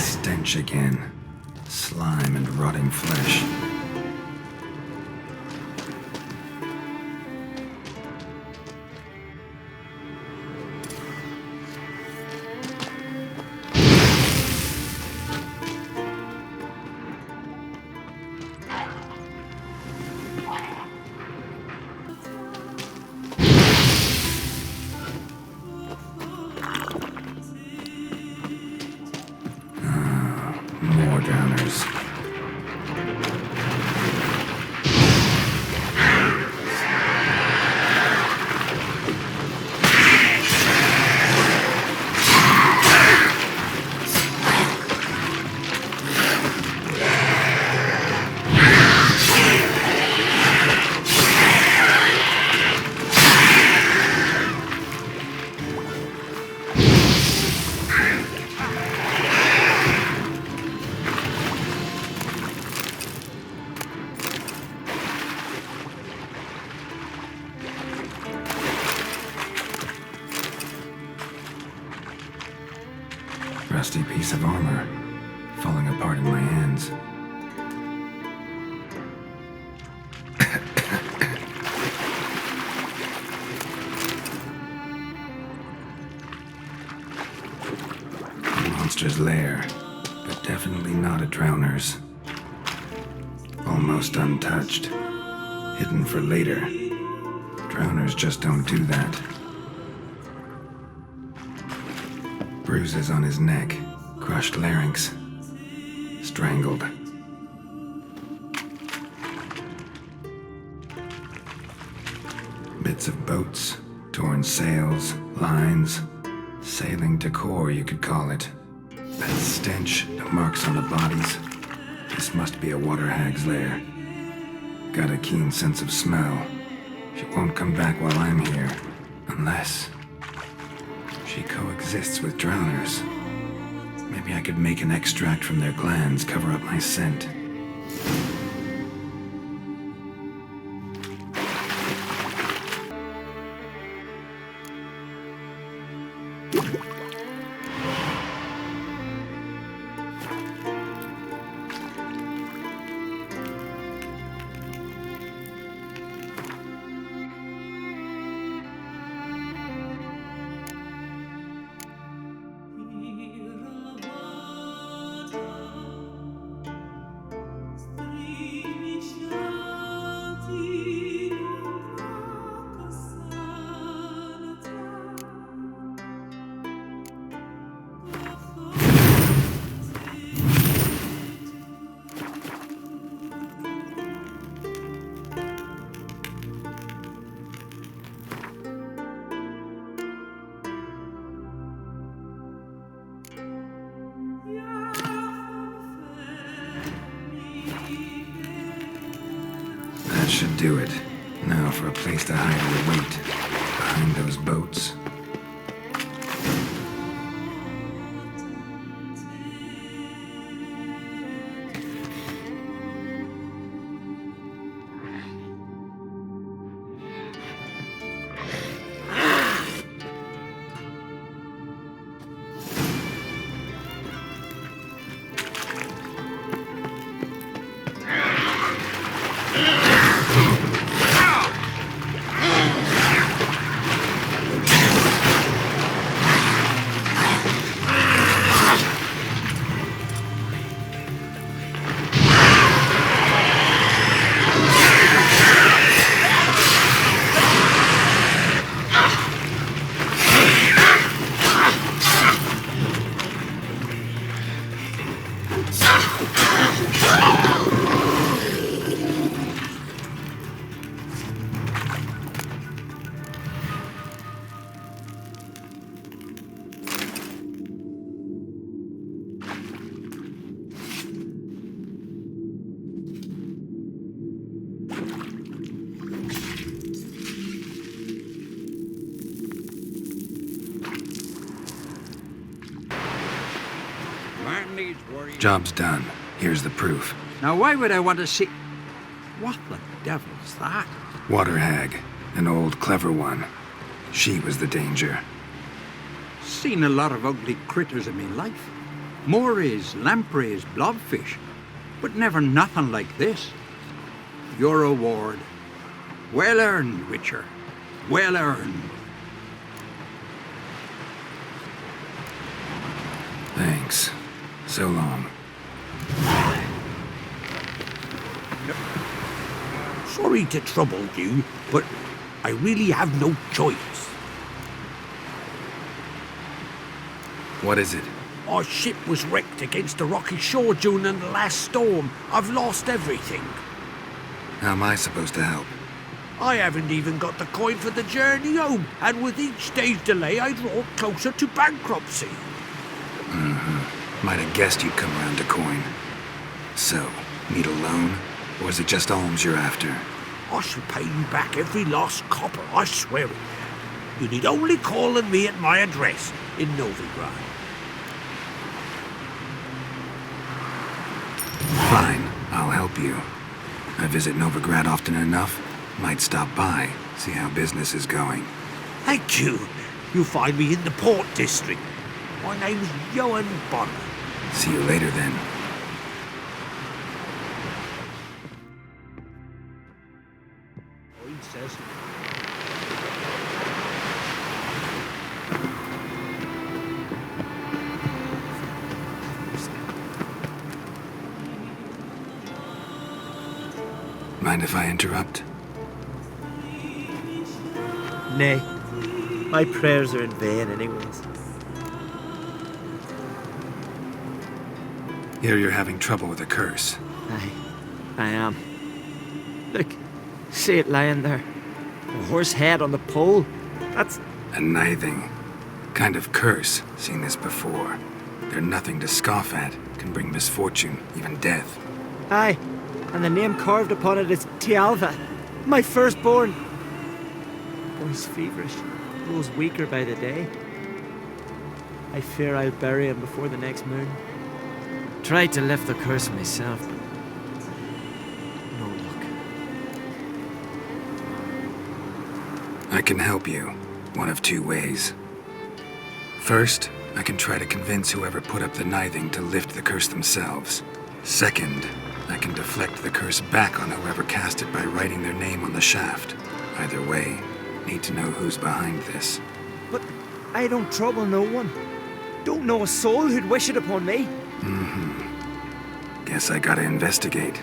stench again. Slime and rotting flesh. More drowners. Rusty piece of armor, falling apart in my hands. A monster's lair, but definitely not a drowner's. Almost untouched, hidden for later. Drowners just don't do that. Bruises on his neck, crushed larynx, strangled. Bits of boats, torn sails, lines, sailing decor you could call it. That stench, the marks on the bodies. This must be a water hag's lair. Got a keen sense of smell. She won't come back while I'm here, unless she coexists with drowners. Maybe I could make an extract from their glands cover up my scent. That should do it. Now for a place to hide or wait. Behind those boats. Job's done. Here's the proof. Now why would I want to see... What the devil's that? Water hag. An old, clever one. She was the danger. Seen a lot of ugly critters in my life. Morays, lampreys, blobfish, but never nothing like this. Your reward. Well earned, Witcher. Well earned. Thanks. So long. Sorry to trouble you, but I really have no choice. What is it? Our ship was wrecked against a rocky shore during the last storm. I've lost everything. How am I supposed to help? I haven't even got the coin for the journey home, and with each day's delay, I draw closer to bankruptcy. Might have guessed you'd come around to coin. So, need a loan? Or is it just alms you're after? I shall pay you back every lost copper, I swear it. You need only call on me at my address in Novigrad. Fine, I'll help you. I visit Novigrad often enough. Might stop by, see how business is going. Thank you. You'll find me in the Port District. My name's Johan Bonner. See you later then. Says. Mind if I interrupt? Nay, my prayers are in vain anyways. Hear you're having trouble with a curse. I am. Look, see it lying there. A horse head on the pole. That's... A nithing. Kind of curse. Seen this before. They're nothing to scoff at. Can bring misfortune, even death. Aye, and the name carved upon it is Tialva, my firstborn. Boy's feverish, grows weaker by the day. I fear I'll bury him before the next moon. Tried to lift the curse myself, but no luck. I can help you. One of two ways. First, I can try to convince whoever put up the nithing to lift the curse themselves. Second, I can deflect the curse back on whoever cast it by writing their name on the shaft. Either way, need to know who's behind this. But I don't trouble no one. Don't know a soul who'd wish it upon me. Guess I gotta investigate.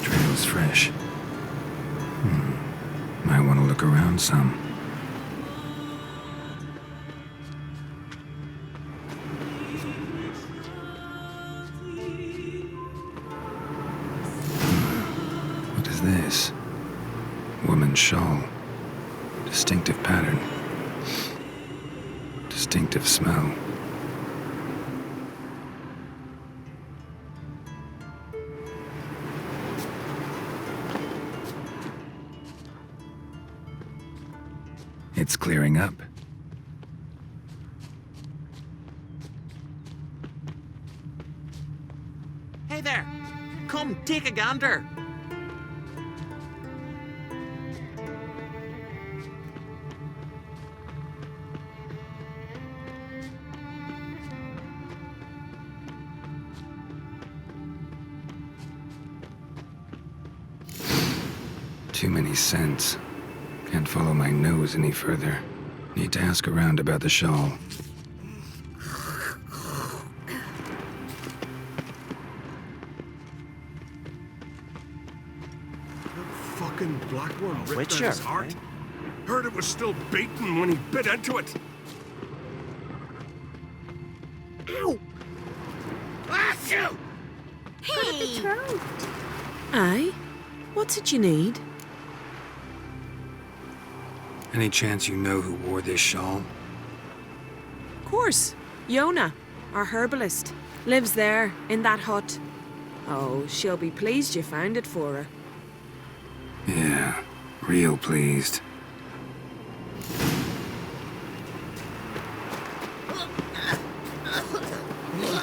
Trail's fresh. Might want to look around some. What is this? Woman's shawl. Distinctive pattern. Distinctive smell. It's clearing up. Hey there! Come, take a gander! Too many scents. Can't follow my nose any further. Need to ask around about the shawl. Fucking blackworm ripped Witcher, out his heart. eh? Heard it was still beating when he bit into it. Ow! Ah, shoot! Hey! Aye? What's it you need? Any chance you know who wore this shawl? Of course. Yona, our herbalist, lives there, in that hut. Oh, she'll be pleased you found it for her. Yeah, real pleased.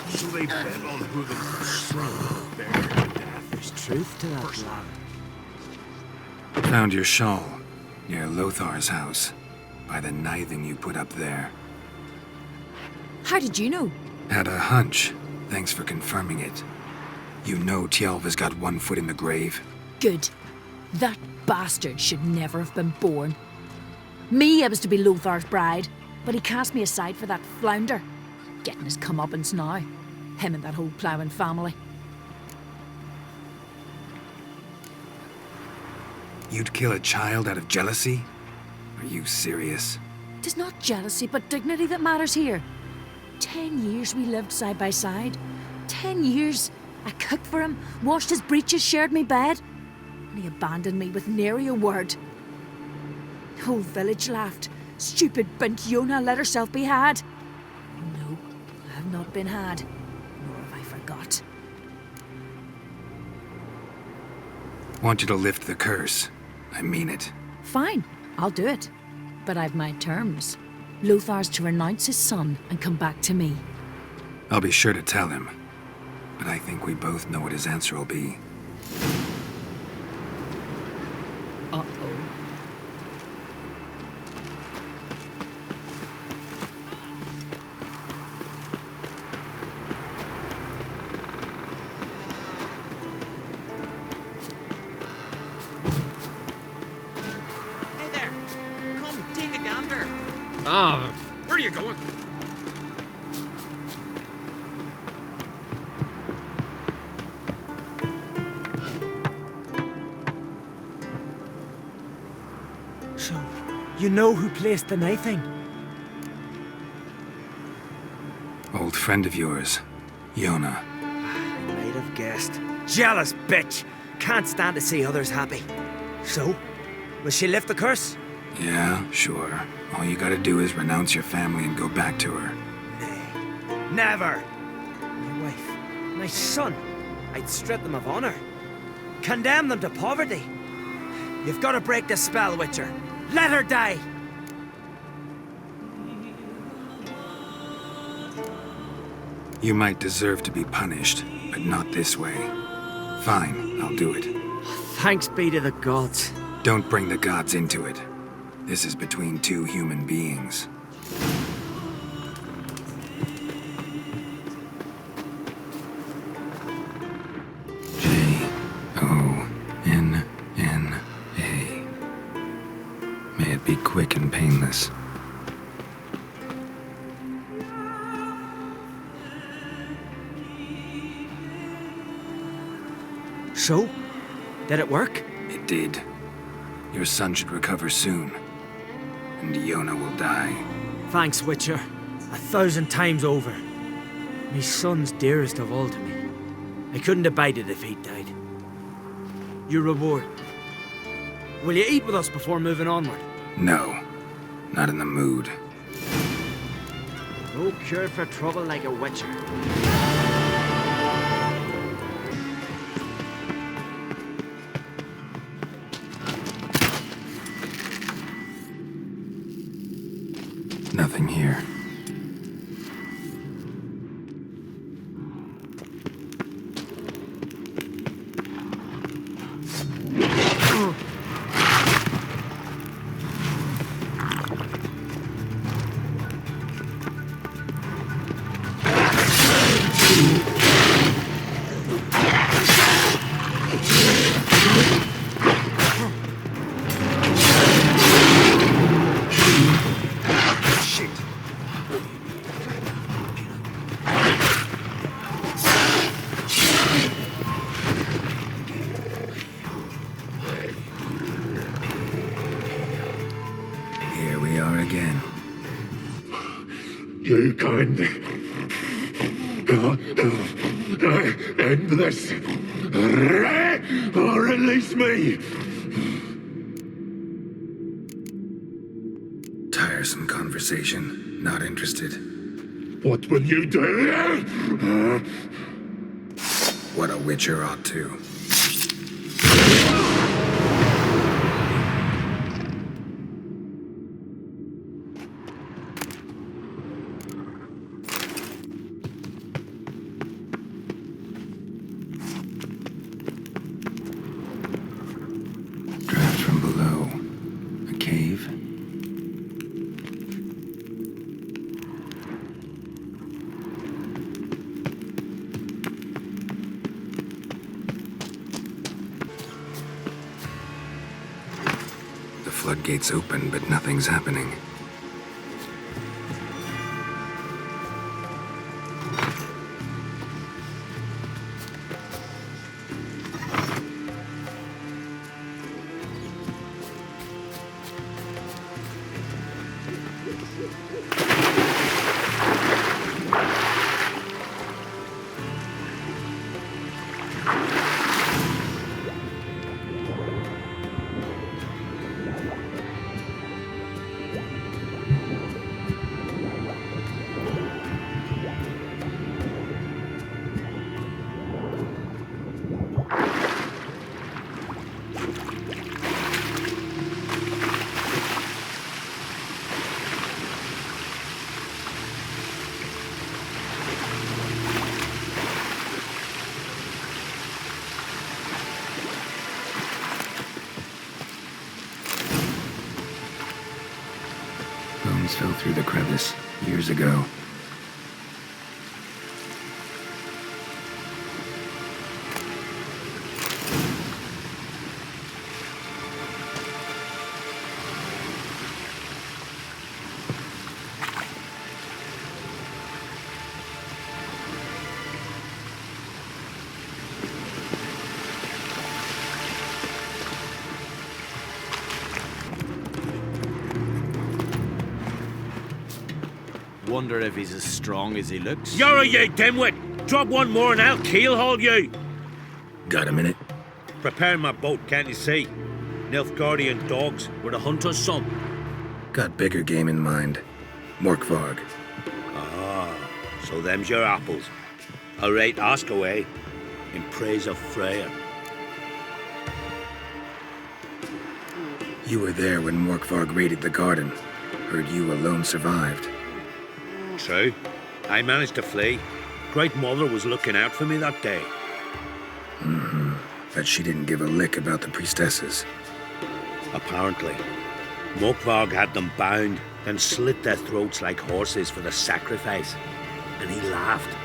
So they bet on who the strong bear to death. There's truth to that, lad. Found your shawl near Lothar's house by the knithing you put up there. How did you know? Had a hunch. Thanks for confirming it. You know Tjalva's got one foot in the grave. Good. That bastard should never have been born. Me, I was to be Lothar's bride, but he cast me aside for that flounder. Getting his comeuppance now. Him and that whole ploughing family. You'd kill a child out of jealousy? Are you serious? 'Tis not jealousy, but dignity that matters here. 10 years we lived side by side. 10 years. I cooked for him, washed his breeches, shared me bed. And he abandoned me with nary a word. The whole village laughed. Stupid bint Yona let herself be had. No, I have not been had. Nor have I forgot. Want you to lift the curse. I mean it. Fine, I'll do it. But I've my terms. Lothar's to renounce his son and come back to me. I'll be sure to tell him. But I think we both know what his answer will be. Uh-oh. Hey there. Come, take a gander. Ah, where are you going? So, you know who placed the knifing? Old friend of yours, Yona. Might have guessed. Jealous bitch! Can't stand to see others happy. So, will she lift the curse? Yeah, sure. All you gotta do is renounce your family and go back to her. Nay, never! My wife, my son, I'd strip them of honor. Condemn them to poverty. You've got to break the spell, Witcher. Let her die! You might deserve to be punished, but not this way. Fine, I'll do it. Thanks be to the gods. Don't bring the gods into it. This is between two human beings. Jonna. May it be quick and painless. So? Did it work? It did. Your son should recover soon. And Yona will die. Thanks, Witcher. 1,000 times over. My son's dearest of all to me. I couldn't abide it if he'd died. Your reward. Will you eat with us before moving onward? No, not in the mood. No cure for trouble like a Witcher. Nothing here. Here we are again. You can't end this. Or release me. Tiresome conversation. Not interested. What will you do? What a Witcher ought to. Draft floodgates open, but nothing's happening. Bones fell through the crevice years ago. Wonder if he's as strong as he looks. You're you dimwit! Drop one more and I'll keelhaul you! Got a minute? Prepare my boat, can't you see? Nilfgaardian dogs were the hunter's son. Got bigger game in mind. Morkvarg. Ah, so them's your apples. All right, ask away. In praise of Freya. You were there when Morkvarg raided the garden. Heard you alone survived. True. I managed to flee. Great Mother was looking out for me that day. Bet she didn't give a lick about the priestesses. Apparently. Morkvarg had them bound, then slit their throats like horses for the sacrifice. And he laughed.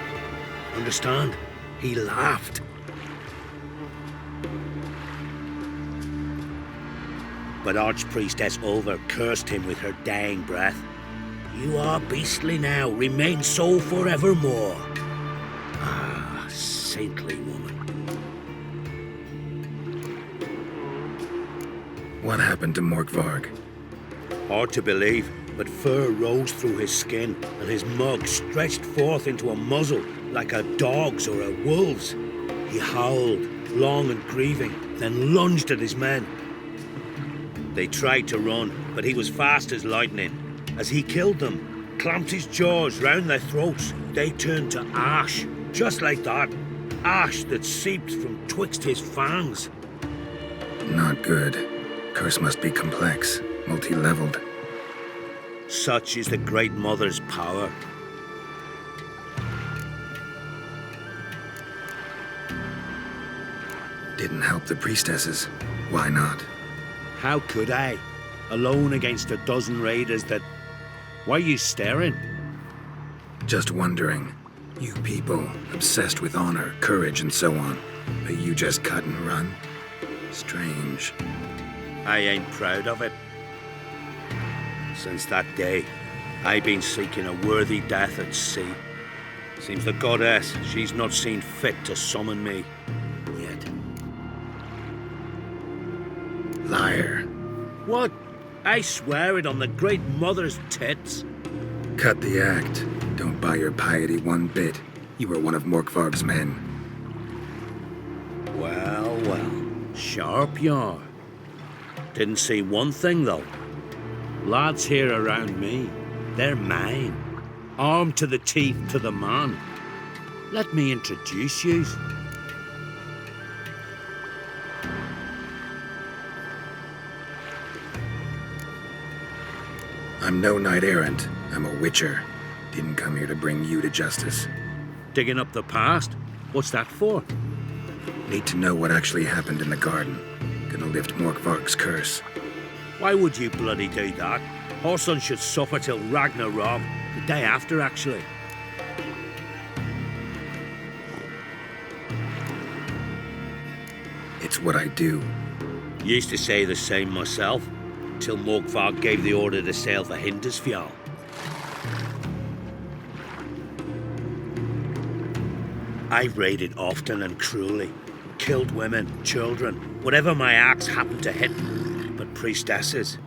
Understand? He laughed. But Archpriestess Ulver cursed him with her dying breath. You are beastly now, remain so forevermore. Ah, saintly woman. What happened to Morkvarg? Hard to believe, but fur rose through his skin, and his mug stretched forth into a muzzle like a dog's or a wolf's. He howled, long and grieving, then lunged at his men. They tried to run, but he was fast as lightning. As he killed them, clamped his jaws round their throats, they turned to ash, just like that. Ash that seeped from twixt his fangs. Not good. Curse must be complex, multi-leveled. Such is the Great Mother's power. Didn't help the priestesses. Why not? How could I? Alone against a dozen raiders that... Why are you staring? Just wondering. You people, obsessed with honor, courage, and so on. But you just cut and run? Strange. I ain't proud of it. Since that day, I've been seeking a worthy death at sea. Seems the goddess, she's not seen fit to summon me. Yet. Liar. What? I swear it on the Great Mother's tits. Cut the act. Don't buy your piety one bit. You were one of Morkvarg's men. Well, well. Sharp you are. Didn't see one thing, though. Lads here around me, they're mine. Armed to the teeth to the man. Let me introduce you. I'm no knight-errant. I'm a witcher. Didn't come here to bring you to justice. Digging up the past? What's that for? Need to know what actually happened in the garden. Gonna lift Morkvarg's curse. Why would you bloody do that? Our son should suffer till Ragnarok, the day after, actually. It's what I do. Used to say the same myself. till Morkvarg gave the order to sail for Hindisfjall. I've raided often and cruelly, killed women, children, whatever my axe happened to hit, but priestesses,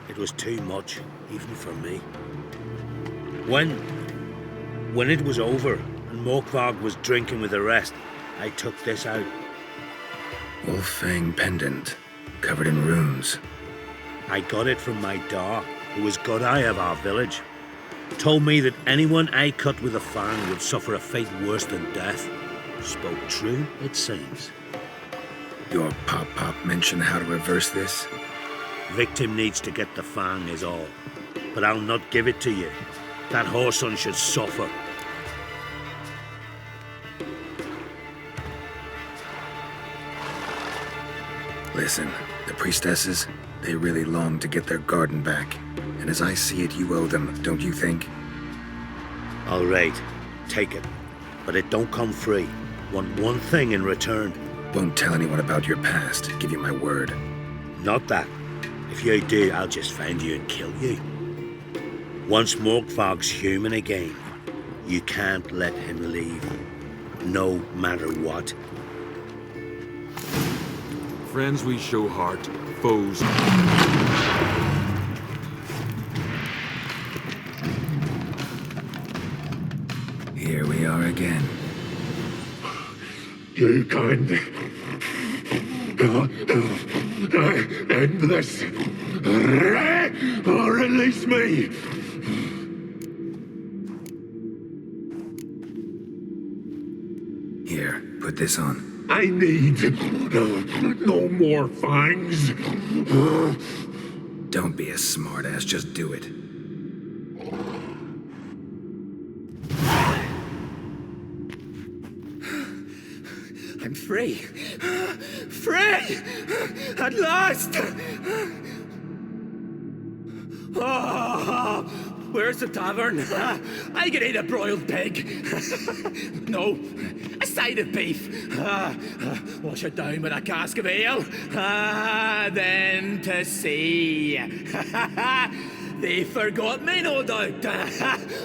it was too much, even for me. When it was over and Morkvarg was drinking with the rest, I took this out. Wolf Fang pendant, covered in runes. I got it from my da, who was Godai of our village. Told me that anyone I cut with a fang would suffer a fate worse than death. Spoke true, it seems. Your pop mentioned how to reverse this? Victim needs to get the fang is all. But I'll not give it to you. That whoreson should suffer. Listen, the priestesses, they really long to get their garden back. And as I see it, you owe them, don't you think? All right, take it. But it don't come free. Want one thing in return. Won't tell anyone about your past, give you my word. Not that. If you do, I'll just find you and kill you. Once Morkvarg's human again, you can't let him leave. No matter what. Friends we show heart, foes. Here we are again. You can end this, or release me. Here, put this on. I need no more fangs. Don't be a smartass, just do it. I'm free. Free! At last! Oh, where's the tavern? I can eat a broiled pig. No, a side of beef. Wash it down with a cask of ale. Then to sea. They forgot me, no doubt.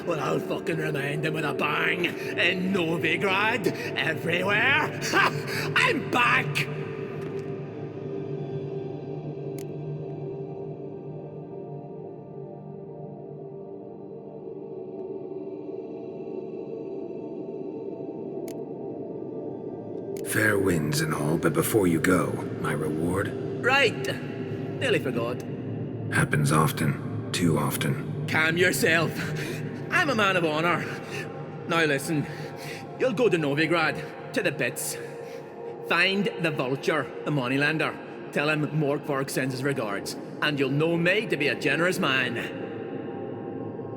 Well, I'll fucking remind them with a bang. In Novigrad, everywhere. I'm back! Fair winds and all, but before you go, my reward? Right. Nearly forgot. Happens often. Too often. Calm yourself. I'm a man of honor. Now listen. You'll go to Novigrad, to the pits. Find the vulture, the moneylender. Tell him Morkvarg sends his regards. And you'll know me to be a generous man.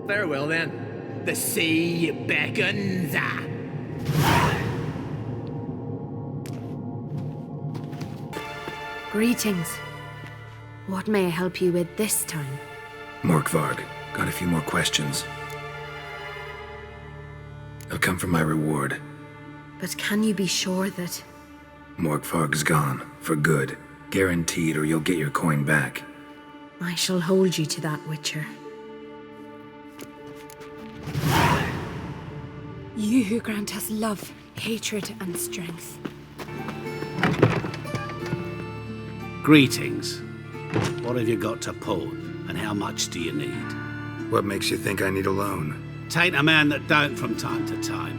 Farewell then. The sea beckons. Greetings. What may I help you with this time? Morkvarg, got a few more questions. I'll come for my reward. But can you be sure that... Morkvarg's gone, for good. Guaranteed, or you'll get your coin back. I shall hold you to that, Witcher. You who grant us love, hatred, and strength. Greetings. What have you got to pawn? And how much do you need? What makes you think I need a loan? Tain't a man that don't from time to time.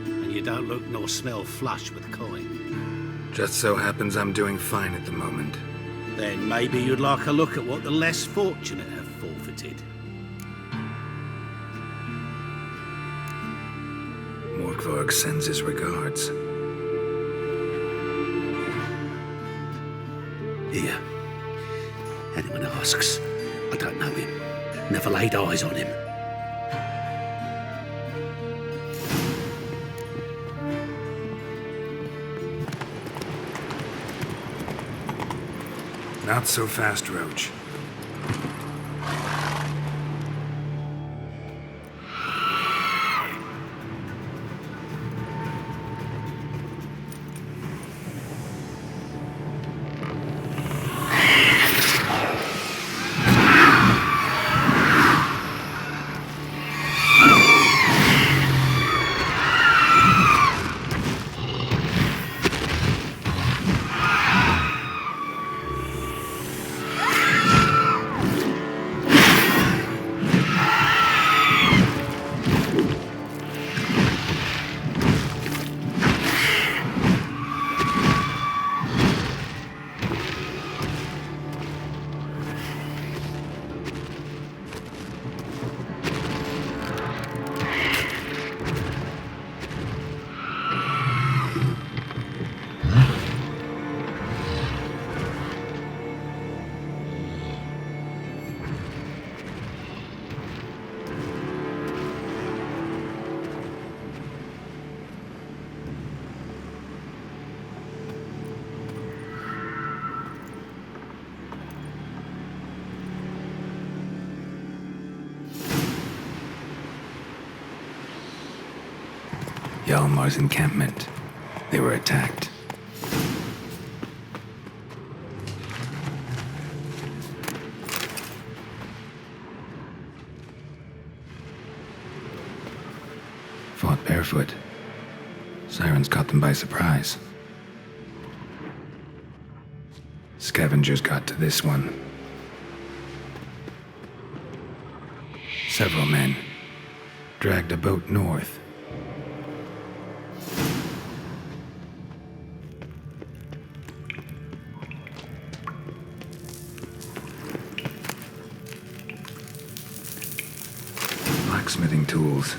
And you don't look nor smell flush with coin. Just so happens I'm doing fine at the moment. Then maybe you'd like a look at what the less fortunate have forfeited. Morkvarg sends his regards. Here. Anyone asks, I don't know him. Never laid eyes on him. Not so fast, Roach. Hjalmar's encampment. They were attacked. Fought barefoot. Sirens caught them by surprise. Scavengers got to this one. Several men dragged a boat north. Blacksmithing tools,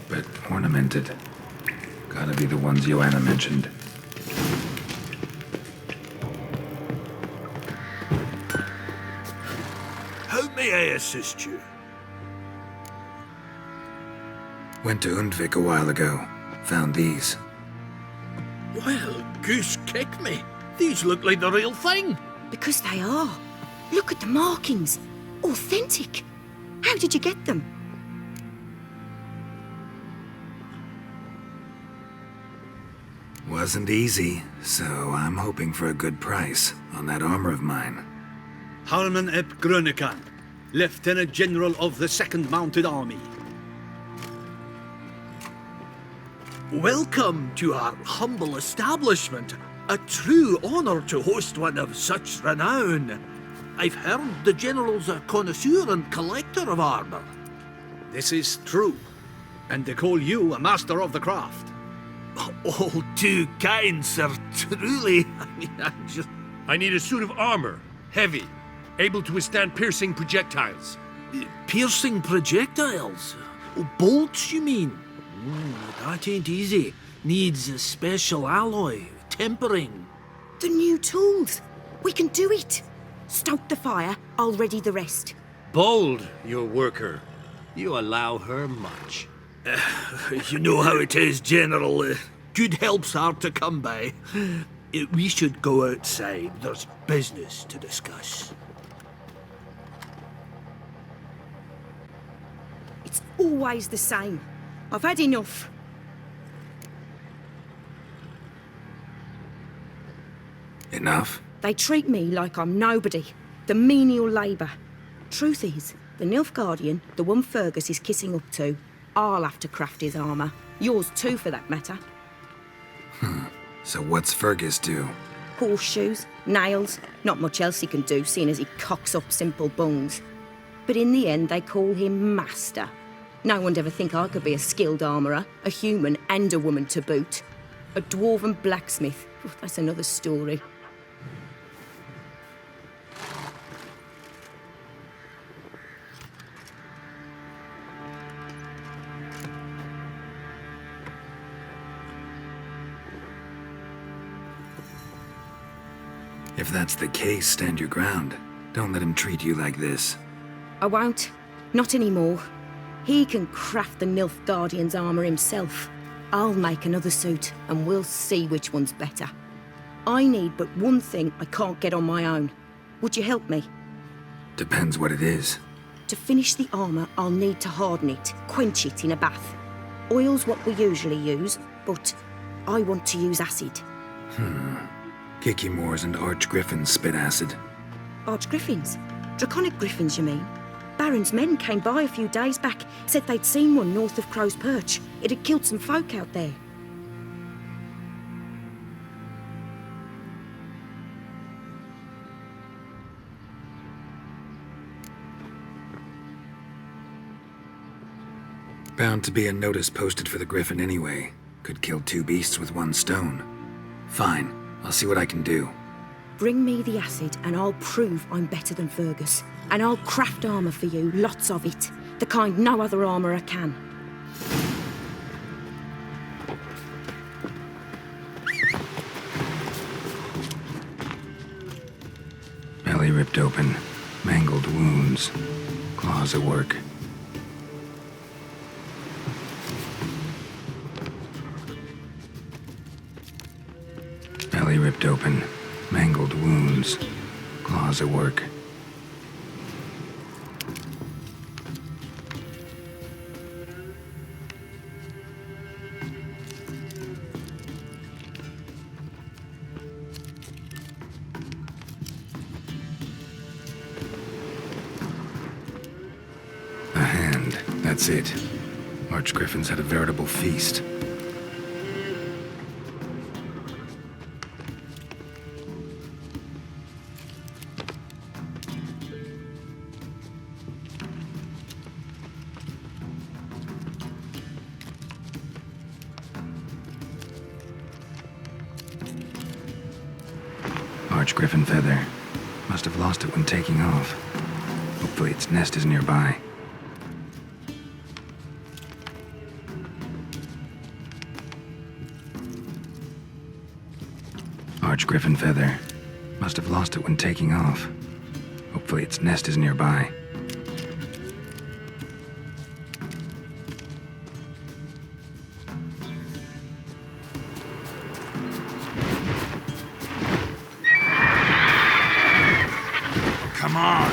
but ornamented. Gotta be the ones Joanna mentioned. How may I assist you? Went to Undvik a while ago. Found these. Well, goose kick me. These look like the real thing. Because they are. Look at the markings. Authentic. How did you get them? Wasn't easy, so I'm hoping for a good price on that armor of mine. Harman ep Grönekan, Lieutenant General of the 2nd Mounted Army. Welcome to our humble establishment. A true honor to host one of such renown. I've heard the General's a connoisseur and collector of armor. This is true, and they call you a master of the craft. All too kind, sir. Truly. I need a suit of armor. Heavy. Able to withstand piercing projectiles. Piercing projectiles? Oh, bolts, you mean? That ain't easy. Needs a special alloy. Tempering. The new tools. We can do it. Stoke the fire, I'll ready the rest. Bold, your worker. You allow her much. You know how it is, General. Good help's hard to come by. We should go outside. There's business to discuss. It's always the same. I've had enough. Enough? They treat me like I'm nobody. The menial labour. Truth is, the Nilfgaardian, the one Fergus is kissing up to, I'll have to craft his armour. Yours too, for that matter. So what's Fergus do? Horseshoes, nails, not much else he can do, seeing as he cocks up simple bones. But in the end, they call him Master. No one'd ever think I could be a skilled armourer, a human and a woman to boot. A dwarven blacksmith, that's another story. If that's the case, stand your ground. Don't let him treat you like this. I won't. Not anymore. He can craft the Nilfgaardian's armour himself. I'll make another suit, and we'll see which one's better. I need but one thing I can't get on my own. Would you help me? Depends what it is. To finish the armour, I'll need to harden it, quench it in a bath. Oil's what we usually use, but I want to use acid. Kicky-Moors and Archgriffins spit acid. Archgriffins? Draconic griffins, you mean? Baron's men came by a few days back, said they'd seen one north of Crow's Perch. It had killed some folk out there. Bound to be a notice posted for the Griffin anyway. Could kill two beasts with one stone. Fine, I'll see what I can do. Bring me the acid and I'll prove I'm better than Fergus. And I'll craft armour for you, lots of it. The kind no other armourer can. Belly ripped open, mangled wounds, claws at work. Belly ripped open, mangled wounds, claws at work. That's it. Archgriffins had a veritable feast. Archgriffin feather. Must have lost it when taking off. Hopefully its nest is nearby. Archgriffin feather. Must have lost it when taking off. Hopefully its nest is nearby. Come on!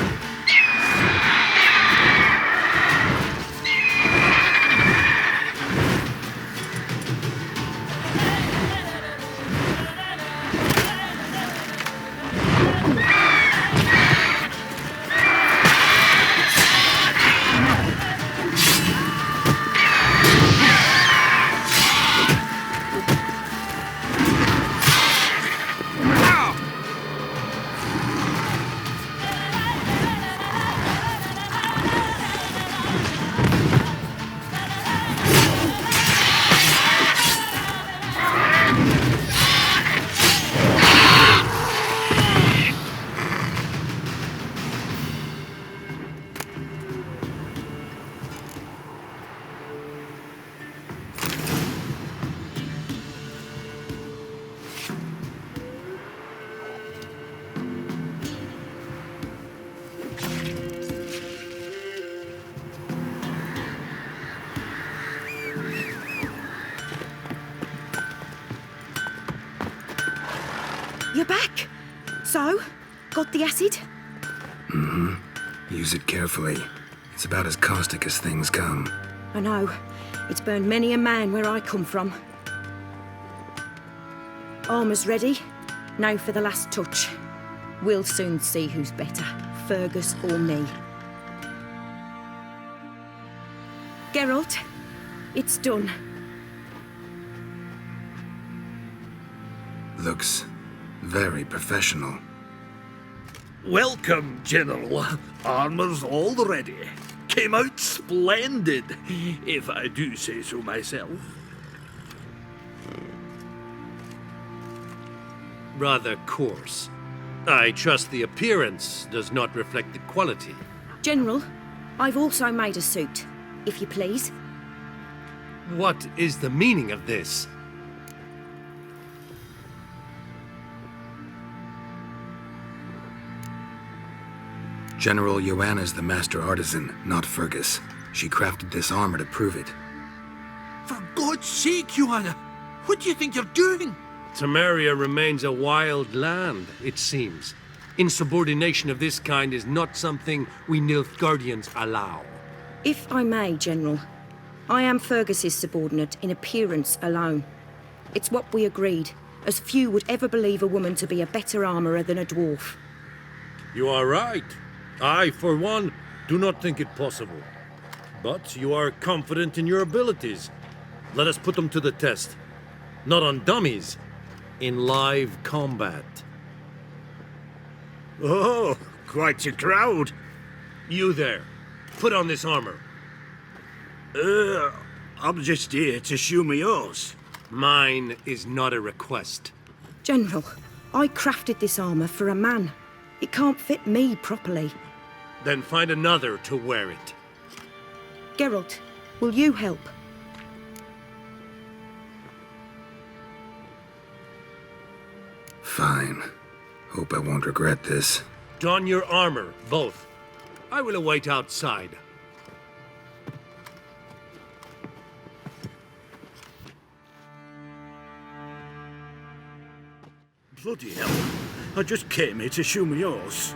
You're back. So, got the acid? Mm-hmm. Use it carefully. It's about as caustic as things come. I know. It's burned many a man where I come from. Armour's ready. Now for the last touch. We'll soon see who's better, Fergus or me. Geralt, it's done. Looks very professional. Welcome, General. Armour's all ready. Came out splendid, if I do say so myself. Rather coarse. I trust the appearance does not reflect the quality. General, I've also made a suit, if you please. What is the meaning of this? General Joanna's the master artisan, not Fergus. She crafted this armor to prove it. For God's sake, Joanna, what do you think you're doing? Temeria remains a wild land, it seems. Insubordination of this kind is not something we Nilfgaardians allow. If I may, General, I am Fergus's subordinate in appearance alone. It's what we agreed, as few would ever believe a woman to be a better armourer than a dwarf. You are right. I, for one, do not think it possible. But you are confident in your abilities. Let us put them to the test. Not on dummies, in live combat. Oh, quite a crowd. You there, put on this armor. I'm just here to show me yours. Mine is not a request. General, I crafted this armour for a man. It can't fit me properly. Then find another to wear it. Geralt, will you help? Fine. Hope I won't regret this. Don your armor, both. I will await outside. Bloody hell. I just came here to show me yours.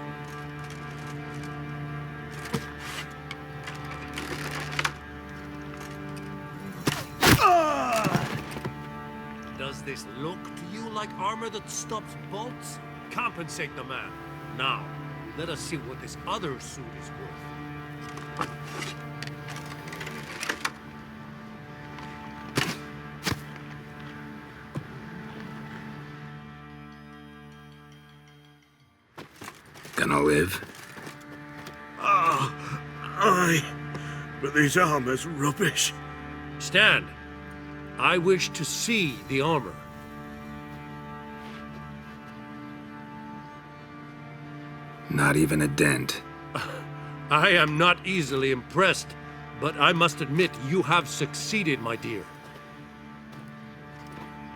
Does this look to you like armor that stops bolts? Compensate the man. Now, let us see what this other suit is worth. live? Aye, but this armor's rubbish. Stand. I wish to see the armor. Not even a dent. I am not easily impressed, but I must admit you have succeeded, my dear.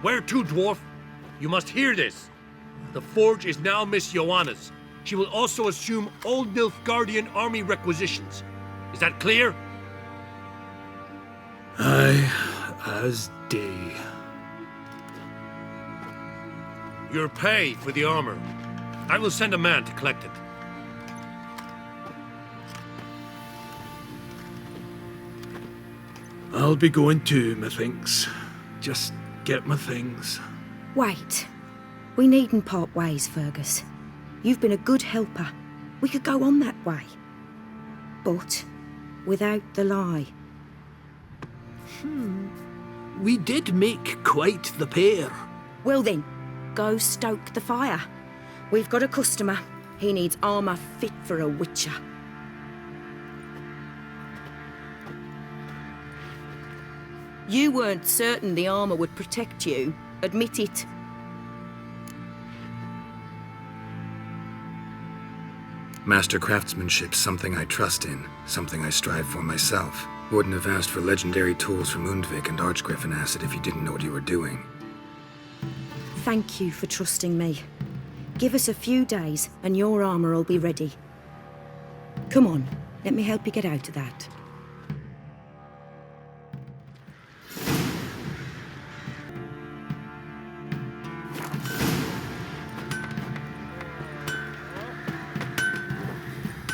Where to, dwarf? You must hear this. The forge is now Miss Joanna's. She will also assume all Nilfgaardian army requisitions. Is that clear? Aye, as day. Your pay for the armor. I will send a man to collect it. I'll be going too, methinks. Just get my things. Wait. We needn't part ways, Fergus. You've been a good helper. We could go on that way. But without the lie. We did make quite the pair. Well then, go stoke the fire. We've got a customer. He needs armour fit for a witcher. You weren't certain the armour would protect you. Admit it. Master craftsmanship's something I trust in, something I strive for myself. Wouldn't have asked for legendary tools from Undvik and Archgriffin Acid if you didn't know what you were doing. Thank you for trusting me. Give us a few days and your armour will be ready. Come on, let me help you get out of that.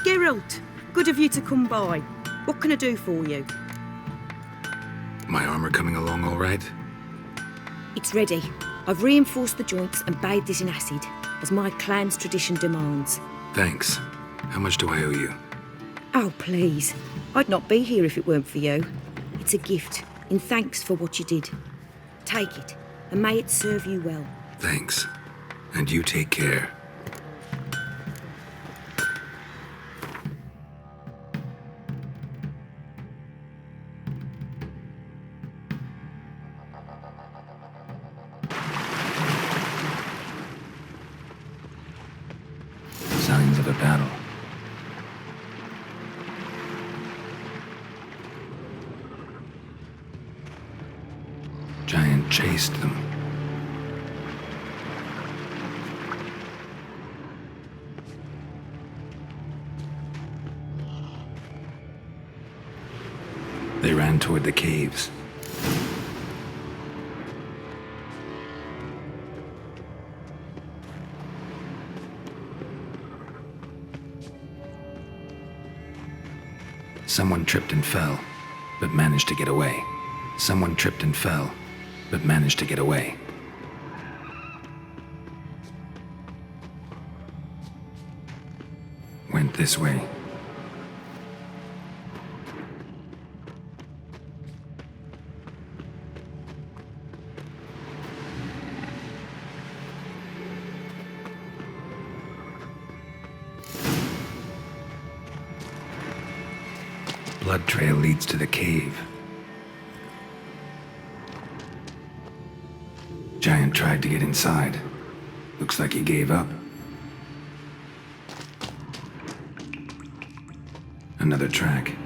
Geralt, good of you to come by. What can I do for you? My armor coming along all right? It's ready. I've reinforced the joints and bathed it in acid, as my clan's tradition demands. Thanks. How much do I owe you? Oh, please. I'd not be here if it weren't for you. It's a gift, in thanks for what you did. Take it, and may it serve you well. Thanks. And you take care. Signs of a battle. Giant chased them. They ran toward the caves. Someone tripped and fell, but managed to get away. Someone tripped and fell, but managed to get away. Went this way. Blood trail leads to the cave. Giant tried to get inside. Looks like he gave up. Another track.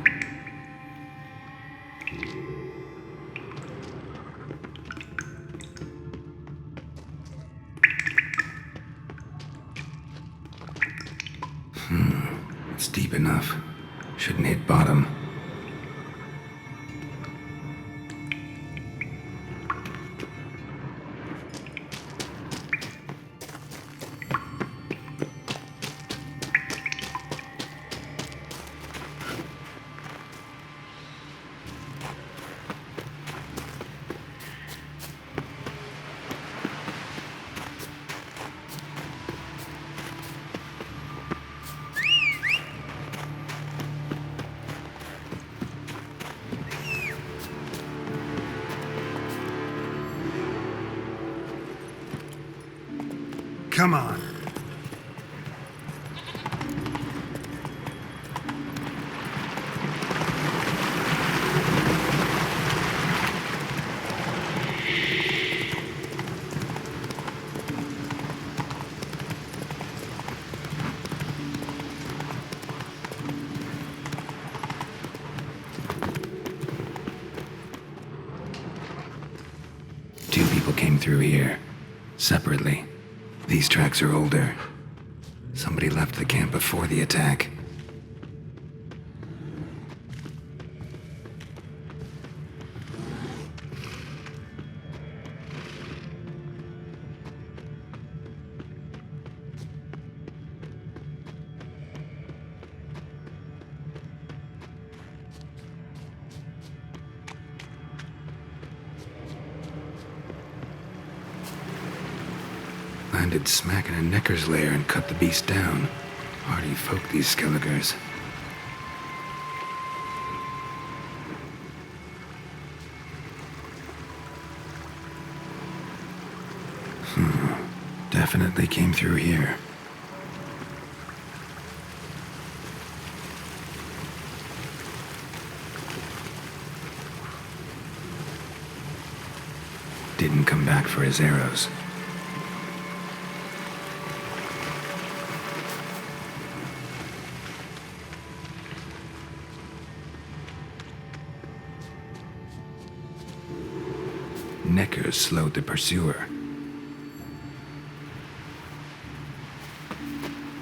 It's deep enough. Shouldn't hit bottom. Come on. through here, separately. These tracks are older. Somebody left the camp before the attack. Landed smack in a necker's lair and cut the beast down. Hardy folk, these Skelligers. Definitely came through here. Didn't come back for his arrows. Neckers slowed the pursuer.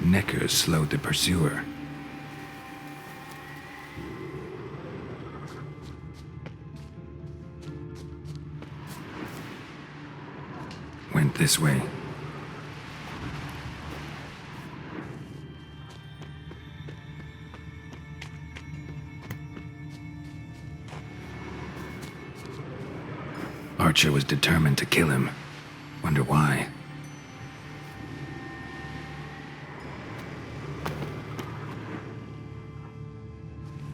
Neckers slowed the pursuer. Went this way. Archer was determined to kill him. Wonder why.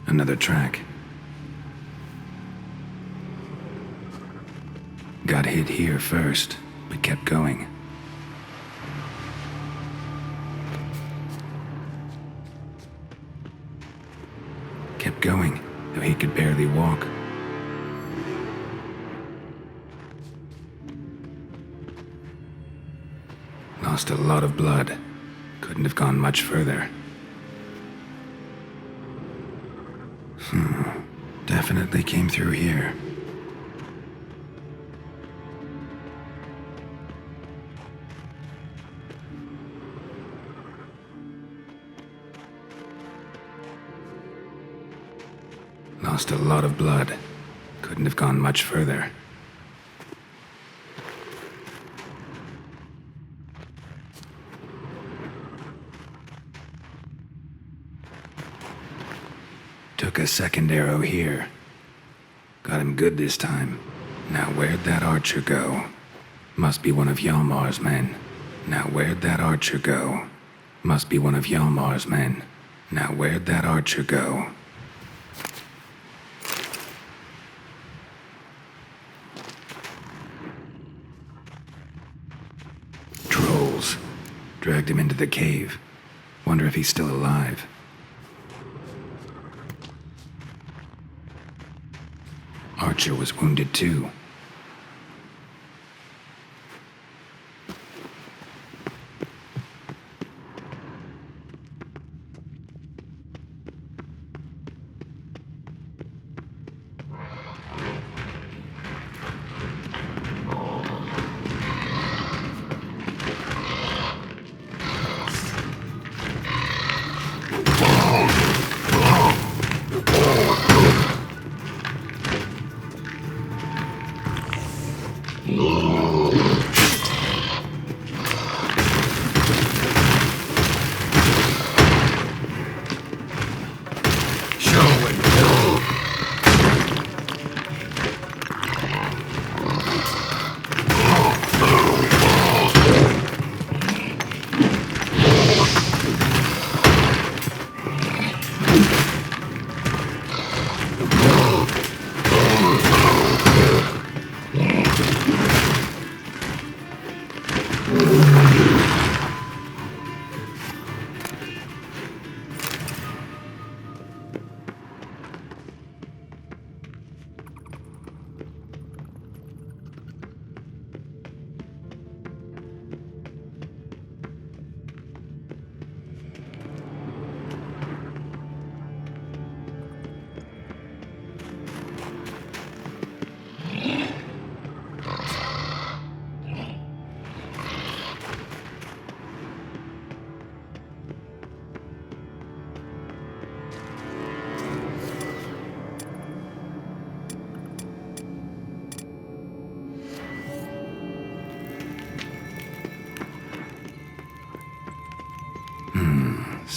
Another track. Got hit here first, but kept going. Kept going, though he could barely walk. Lost a lot of blood. Couldn't have gone much further. Definitely came through here. Lost a lot of blood. Couldn't have gone much further. Took a second arrow here. Got him good this time. Now where'd that archer go? Must be one of Hjalmar's men. Now where'd that archer go? Must be one of Hjalmar's men. Now where'd that archer go? Trolls. Dragged him into the cave. Wonder if he's still alive. Archer was wounded too.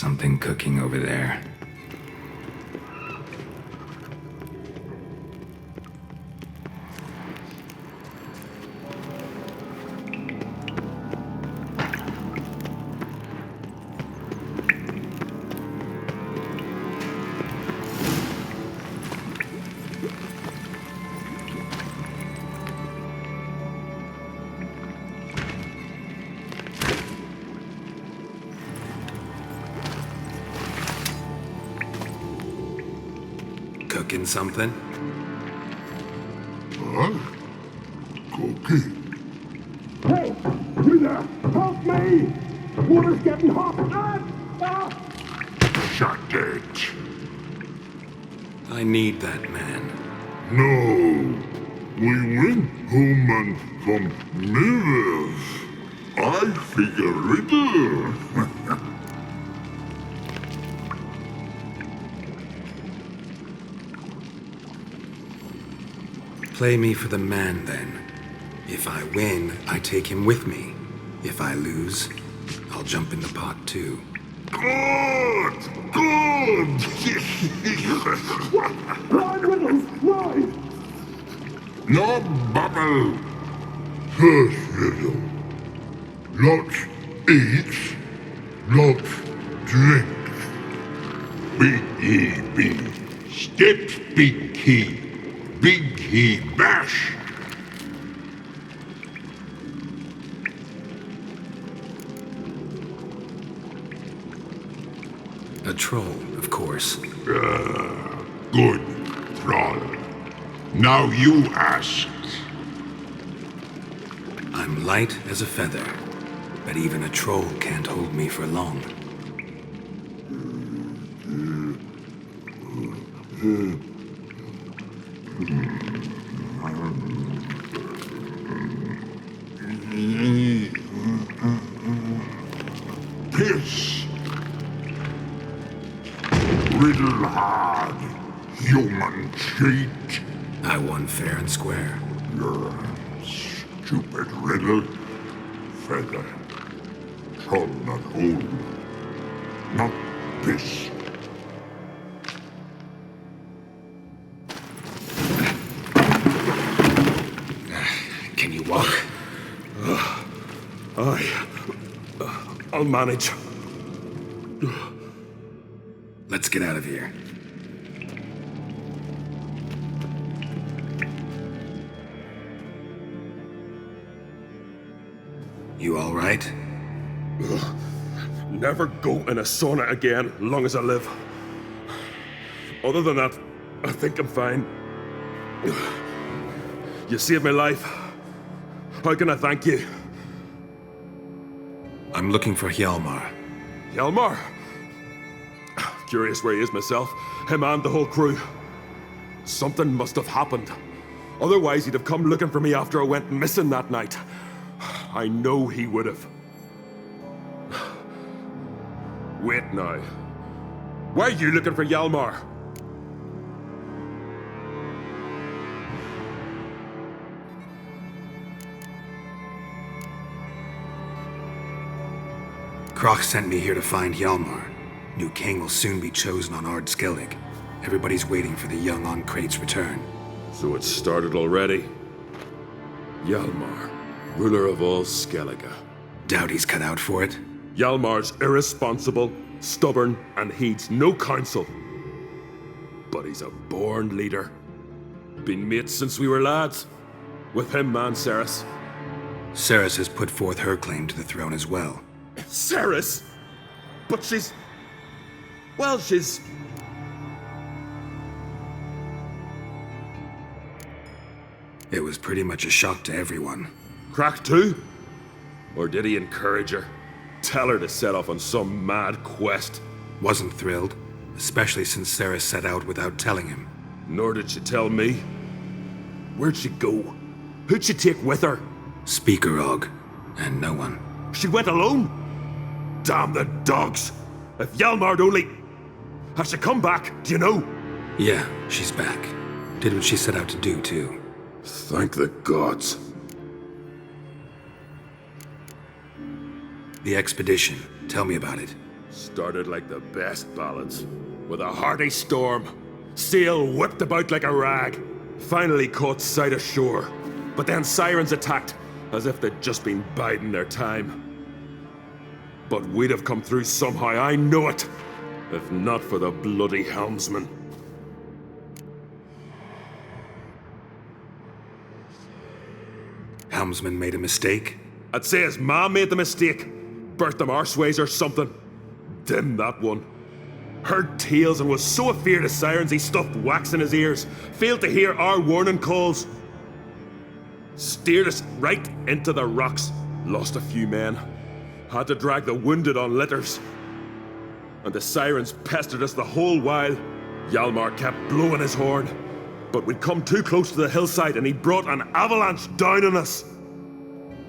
Something cooking over there. Cooking something? Huh? Cooking? Hey! You there! Help me! Water's getting hot! Shut it. I need that man. No. We went home and from mirrors. I figure riddle. Play me for the man, then. If I win, I take him with me. If I lose, I'll jump in the pot, too. Good! Good! Run, Riddles! Run! No bubble! First riddle. Lots eats, lots drinks. Big E B. Steps big key. Big key bash. A troll, of course. Good, troll. Now you ask. I'm light as a feather, but even a troll can't hold me for long. Piss. Riddle hard, human cheat. I won fair and square. You're stupid riddle. Feather. Troll not hold. Not piss. Can you walk? I'll manage. Let's get out of here. You all right? Never go in a sauna again, long as I live. Other than that, I think I'm fine. You saved my life. How can I thank you? I'm looking for Hjalmar. Hjalmar? Curious where he is myself. Him and the whole crew. Something must have happened. Otherwise, he'd have come looking for me after I went missing that night. I know he would have. Wait now. Why are you looking for Hjalmar? Kroch sent me here to find Hjalmar. New king will soon be chosen on Ard Skellig. Everybody's waiting for the young Ancrate's return. So it's started already? Hjalmar, ruler of all Skellige. Doubt he's cut out for it. Hjalmar's irresponsible, stubborn, and heeds no counsel. But he's a born leader. Been mates since we were lads. With him and Ceres. Ceres has put forth her claim to the throne as well. Ceres? But she's... Well, she's... It was pretty much a shock to everyone. Crack too? Or did he encourage her? Tell her to set off on some mad quest? Wasn't thrilled, especially since Ceres set out without telling him. Nor did she tell me. Where'd she go? Who'd she take with her? Speaker Og, and no one. She went alone? Damn the dogs! If Hjalmar'd only... Has she come back? Do you know? Yeah, she's back. Did what she set out to do, too. Thank the gods. The expedition. Tell me about it. Started like the best ballads, with a hearty storm. Sail whipped about like a rag. Finally caught sight of shore. But then sirens attacked, as if they'd just been biding their time. But we'd have come through somehow, I know it, if not for the bloody helmsman. Helmsman made a mistake? I'd say his ma made the mistake. Burnt them arseways or something. Dim that one. Heard tales and was so afeard of sirens he stuffed wax in his ears. Failed to hear our warning calls. Steered us right into the rocks. Lost a few men. Had to drag the wounded on litters. And the sirens pestered us the whole while. Hjalmar kept blowing his horn. But we'd come too close to the hillside and he brought an avalanche down on us.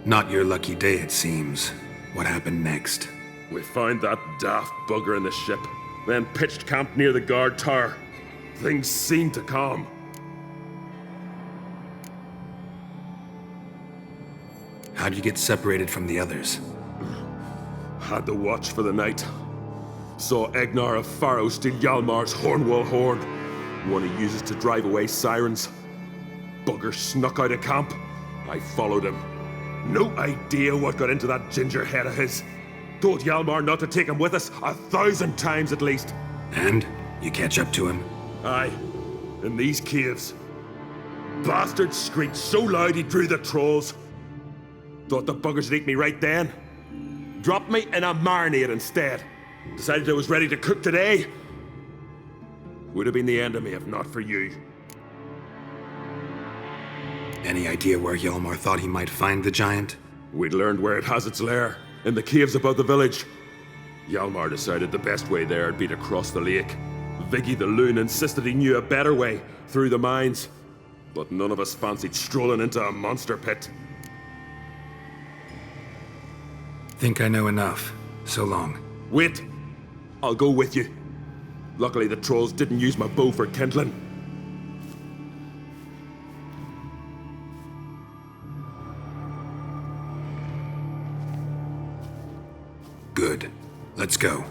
Not your lucky day, it seems. What happened next? We found that daft bugger in the ship, then pitched camp near the guard tower. Things seemed to calm. How'd you get separated from the others? Had to watch for the night. Saw Egnar of Faro steal Hjalmar's Hornwall horn, one he uses to drive away sirens. Bugger snuck out of camp. I followed him. No idea what got into that ginger head of his. Told Hjalmar not to take him with us 1,000 times at least. And? You catch up to him? Aye. In these caves. Bastard screeched so loud he drew the trolls. Thought the buggers would eat me right then. Dropped me in a marinade instead. Decided I was ready to cook today. Would have been the end of me if not for you. Any idea where Hjalmar thought he might find the giant? We'd learned where it has its lair, in the caves above the village. Hjalmar decided the best way there would be to cross the lake. Viggy the loon insisted he knew a better way, through the mines. But none of us fancied strolling into a monster pit. Think I know enough. So long. Wait! I'll go with you. Luckily the trolls didn't use my bow for kindling. Good. Let's go.